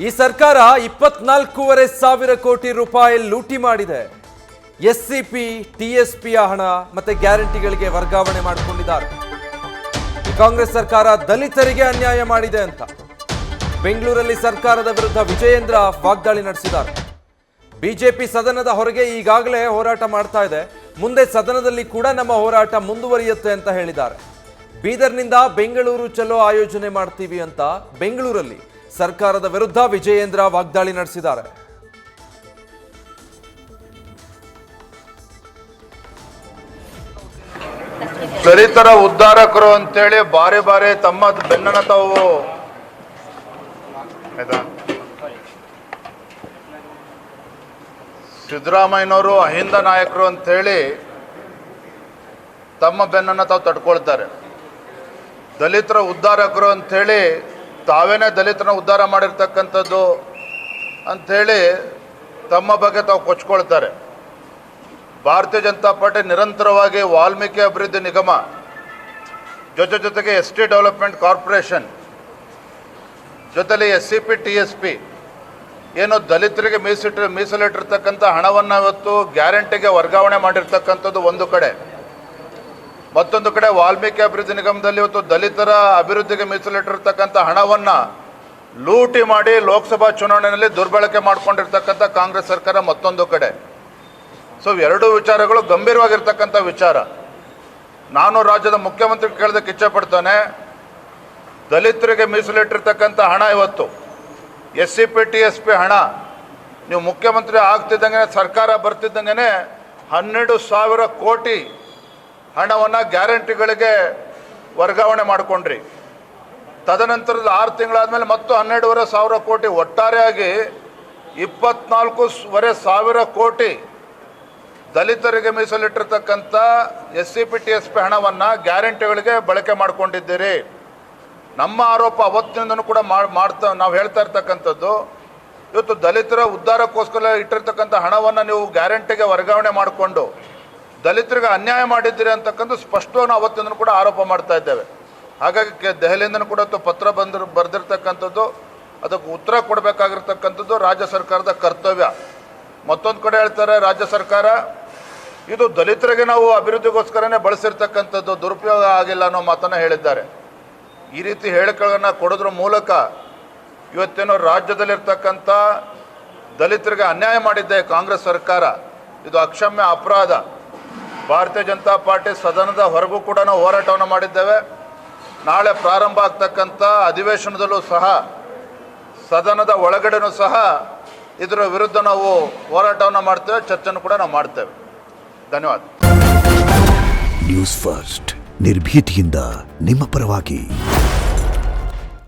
ಈ ಸರ್ಕಾರ 24,500 ಕೋಟಿ ರೂಪಾಯಿ ಲೂಟಿ ಮಾಡಿದೆ. ಎಸ್ಸಿಪಿ ಟಿಎಸ್ಪಿಯ ಹಣ ಮತ್ತೆ ಗ್ಯಾರಂಟಿಗಳಿಗೆ ವರ್ಗಾವಣೆ ಮಾಡಿಕೊಂಡಿದ್ದಾರೆ. ಕಾಂಗ್ರೆಸ್ ಸರ್ಕಾರ ದಲಿತರಿಗೆ ಅನ್ಯಾಯ ಮಾಡಿದೆ ಅಂತ ಬೆಂಗಳೂರಲ್ಲಿ ಸರ್ಕಾರದ ವಿರುದ್ಧ ವಿಜಯೇಂದ್ರ ವಾಗ್ದಾಳಿ ನಡೆಸಿದ್ದಾರೆ. ಬಿಜೆಪಿ ಸದನದ ಹೊರಗೆ ಈಗಾಗಲೇ ಹೋರಾಟ ಮಾಡ್ತಾ ಇದೆ. ಮುಂದೆ ಸದನದಲ್ಲಿ ಕೂಡ ನಮ್ಮ ಹೋರಾಟ ಮುಂದುವರಿಯುತ್ತೆ ಅಂತ ಹೇಳಿದ್ದಾರೆ. ಬೀದರ್ನಿಂದ ಬೆಂಗಳೂರು ಚಲೋ ಆಯೋಜನೆ ಮಾಡ್ತೀವಿ ಅಂತ ಬೆಂಗಳೂರಲ್ಲಿ ಸರ್ಕಾರದ ವಿರುದ್ಧ ವಿಜಯೇಂದ್ರ ವಾಗ್ದಾಳಿ ನಡೆಸಿದ್ದಾರೆ. ದಲಿತರ ಉದ್ಧಾರಕರು ಅಂತೇಳಿ ಬಾರಿ ಬಾರಿ ತಮ್ಮ ಬೆನ್ನನ್ನ ತಾವು ಸಿದ್ದರಾಮಯ್ಯನವರು ಅಹಿಂದ ನಾಯಕರು ಅಂತೇಳಿ ತಮ್ಮ ಬೆನ್ನನ್ನು ತಾವು ತಡ್ಕೊಳ್ತಾರೆ. ದಲಿತರ ಉದ್ಧಾರಕರು ಅಂಥೇಳಿ ತಾವೇನೇ ದಲಿತರನ್ನ ಉದ್ಧಾರ ಮಾಡಿರ್ತಕ್ಕಂಥದ್ದು ಅಂಥೇಳಿ ತಮ್ಮ ಬಗ್ಗೆ ತಾವು ಕೊಚ್ಕೊಳ್ತಾರೆ. ಭಾರತೀಯ ಜನತಾ ಪಾರ್ಟಿ ನಿರಂತರವಾಗಿ ವಾಲ್ಮೀಕಿ ಅಭಿವೃದ್ಧಿ ನಿಗಮ ಜೊತೆಗೆ ಎಸ್ ಟಿ ಡೆವಲಪ್ಮೆಂಟ್ ಕಾರ್ಪೊರೇಷನ್ ಜೊತೆಲಿ SCP TSP ಏನು ದಲಿತರಿಗೆ ಮೀಸಲಿಟ್ಟಿರ್ತಕ್ಕಂಥ ಹಣವನ್ನು ಇವತ್ತು ಗ್ಯಾರಂಟಿಗೆ ವರ್ಗಾವಣೆ ಮಾಡಿರ್ತಕ್ಕಂಥದ್ದು ಒಂದು ಕಡೆ, ಮತ್ತೊಂದು ಕಡೆ ವಾಲ್ಮೀಕಿ ಅಭಿವೃದ್ಧಿ ನಿಗಮದಲ್ಲಿ ಇವತ್ತು ದಲಿತರ ಅಭಿವೃದ್ಧಿಗೆ ಮೀಸಲಿಟ್ಟಿರ್ತಕ್ಕಂಥ ಹಣವನ್ನು ಲೂಟಿ ಮಾಡಿ ಲೋಕಸಭಾ ಚುನಾವಣೆಯಲ್ಲಿ ದುರ್ಬಳಕೆ ಮಾಡಿಕೊಂಡಿರ್ತಕ್ಕಂಥ ಕಾಂಗ್ರೆಸ್ ಸರ್ಕಾರ ಮತ್ತೊಂದು ಕಡೆ. ಸೊ ಎರಡೂ ವಿಚಾರಗಳು ಗಂಭೀರವಾಗಿರ್ತಕ್ಕಂಥ ವಿಚಾರ. ನಾನು ರಾಜ್ಯದ ಮುಖ್ಯಮಂತ್ರಿ ಕೇಳೋದಕ್ಕೆ ಇಚ್ಛೆಪಡ್ತಾನೆ, ದಲಿತರಿಗೆ ಮೀಸಲಿಟ್ಟಿರ್ತಕ್ಕಂಥ ಹಣ ಇವತ್ತು SCP TSP ಹಣ ನೀವು ಮುಖ್ಯಮಂತ್ರಿ ಆಗ್ತಿದ್ದಂಗೆ ಸರ್ಕಾರ ಬರ್ತಿದ್ದಂಗೆ 12,000 ಕೋಟಿ ಹಣವನ್ನು ಗ್ಯಾರಂಟಿಗಳಿಗೆ ವರ್ಗಾವಣೆ ಮಾಡಿಕೊಂಡ್ರಿ. ತದನಂತರದ 6 ತಿಂಗಳಾದಮೇಲೆ ಮತ್ತು 12,500 ಕೋಟಿ, ಒಟ್ಟಾರೆಯಾಗಿ 24,500 ಕೋಟಿ ದಲಿತರಿಗೆ ಮೀಸಲಿಟ್ಟಿರ್ತಕ್ಕಂಥ SCP TSP ಹಣವನ್ನು ಗ್ಯಾರಂಟಿಗಳಿಗೆ ಬಳಕೆ ಮಾಡಿಕೊಂಡಿದ್ದೀರಿ. ನಮ್ಮ ಆರೋಪ ಅವತ್ತಿನಿಂದನೂ ಕೂಡ ನಾವು ಹೇಳ್ತಾ ಇರ್ತಕ್ಕಂಥದ್ದು, ಇವತ್ತು ದಲಿತರ ಉದ್ಧಾರಕ್ಕೋಸ್ಕರ ಇಟ್ಟಿರ್ತಕ್ಕಂಥ ಹಣವನ್ನು ನೀವು ಗ್ಯಾರಂಟಿಗೆ ವರ್ಗಾವಣೆ ಮಾಡಿಕೊಂಡು ದಲಿತರಿಗೆ ಅನ್ಯಾಯ ಮಾಡಿದ್ದೀರಿ ಅಂತಕ್ಕಂಥ ಸ್ಪಷ್ಟವಾಗಿ ನಾವು ಅವತ್ತಿಂದನೂ ಕೂಡ ಆರೋಪ ಮಾಡ್ತಾ ಇದ್ದೇವೆ. ಹಾಗಾಗಿ ದೆಹಲಿಯಿಂದನೂ ಕೂಡ ಪತ್ರ ಬರೆದಿರ್ತಕ್ಕಂಥದ್ದು, ಅದಕ್ಕೆ ಉತ್ತರ ಕೊಡಬೇಕಾಗಿರ್ತಕ್ಕಂಥದ್ದು ರಾಜ್ಯ ಸರ್ಕಾರದ ಕರ್ತವ್ಯ. ಮತ್ತೊಂದು ಕಡೆ ಹೇಳ್ತಾರೆ ರಾಜ್ಯ ಸರ್ಕಾರ, ಇದು ದಲಿತರಿಗೆ ನಾವು ಅಭಿವೃದ್ಧಿಗೋಸ್ಕರನೇ ಬಳಸಿರ್ತಕ್ಕಂಥದ್ದು, ದುರುಪಯೋಗ ಆಗಿಲ್ಲ ಅನ್ನೋ ಮಾತನ್ನು ಹೇಳಿದ್ದಾರೆ. ಈ ರೀತಿ ಹೇಳಿಕೆಗಳನ್ನು ಕೊಡೋದ್ರ ಮೂಲಕ ಇವತ್ತೇನೋ ರಾಜ್ಯದಲ್ಲಿರ್ತಕ್ಕಂಥ ದಲಿತರಿಗೆ ಅನ್ಯಾಯ ಮಾಡಿದ್ದೆ ಕಾಂಗ್ರೆಸ್ ಸರ್ಕಾರ, ಇದು ಅಕ್ಷಮ್ಯ ಅಪರಾಧ. ಭಾರತೀಯ ಜನತಾ ಪಾರ್ಟಿ ಸದನದ ಹೊರಗೂ ಕೂಡ ನಾವು ಹೋರಾಟವನ್ನು ಮಾಡಿದ್ದೇವೆ. ನಾಳೆ ಪ್ರಾರಂಭ ಆಗ್ತಕ್ಕಂಥ ಅಧಿವೇಶನದಲ್ಲೂ ಸಹ ಸದನದ ಒಳಗಡೆನೂ ಸಹ ಇದರ ವಿರುದ್ಧ ನಾವು ಹೋರಾಟವನ್ನು ಮಾಡ್ತೇವೆ, ಚರ್ಚೆಯನ್ನು ಕೂಡ ನಾವು ಮಾಡ್ತೇವೆ. ಧನ್ಯವಾದ. ನ್ಯೂಸ್ ಫಸ್ಟ್ ನಿರ್ಭೀತಿಯಿಂದ ನಿಮ್ಮ ಪರವಾಗಿ.